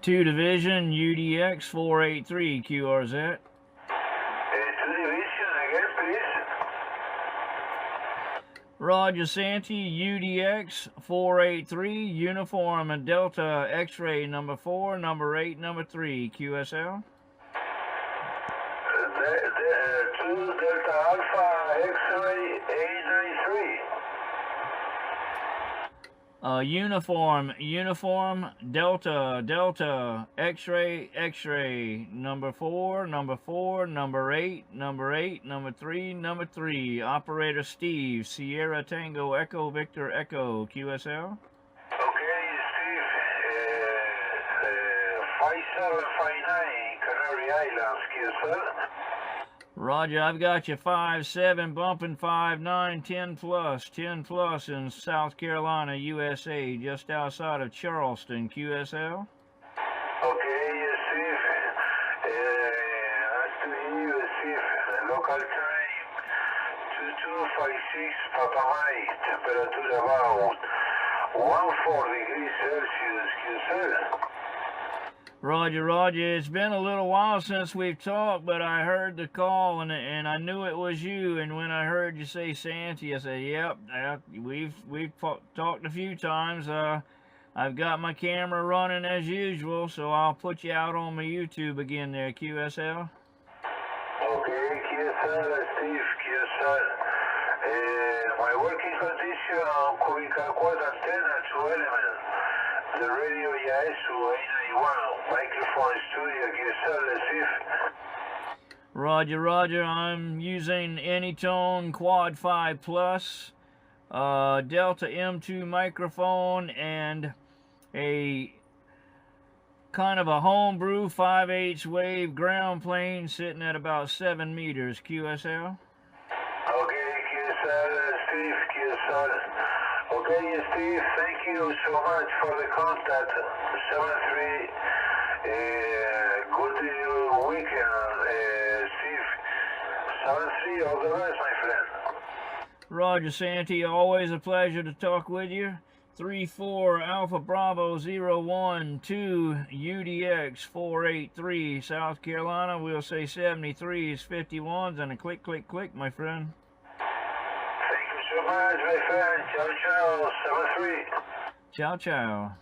2 Division, UDX 483, QRZ. 2 Division again, please. Roger, Santi, UDX 483, Uniform and Delta X-Ray number 4, number 8, number 3, QSL. 2 Delta Alpha X-Ray 893. Uniform, Delta, X-ray, number 4, number 4, number 8, number 8, number 3, number 3. Operator Steve, Sierra Tango Echo Victor Echo, QSL. Okay, Steve, 5759 Canary Islands, QSL. Roger, I've got you 5-7 bumping 5-9, 10 plus in South Carolina, USA, just outside of Charleston, QSL. Okay, Steve, nice to hear you, Steve. Local time 2256 Papa Mike, temperature about 14 degrees Celsius, QSL. Roger, Roger. It's been a little while since we've talked, but I heard the call and I knew it was you. And when I heard you say Santi, I said, "Yep, we've talked a few times. I've got my camera running as usual, so I'll put you out on my YouTube again there, QSL." Okay, QSL, Steve, QSL. My working condition cubical quad antenna 2 elements. The radio Yaesu A91 microphone studio QSL, Steve. Roger, Roger. I'm using Anytone Quad 5 Plus, Delta M2 microphone, and a kind of a homebrew 5/8 wave ground plane sitting at about 7 meters, QSL. Okay, QSL, Steve, QSL. Okay, Steve, thank you so much for the contact. 73, good weekend, Steve. 73, all the best, my friend. Roger, Santi, always a pleasure to talk with you. 34 Alpha Bravo 012 UDX 483 South Carolina. We'll say 73s, 51s, and a click, click, click, my friend. Thank you so much, my friend. Ciao, ciao, 73. Ciao, ciao.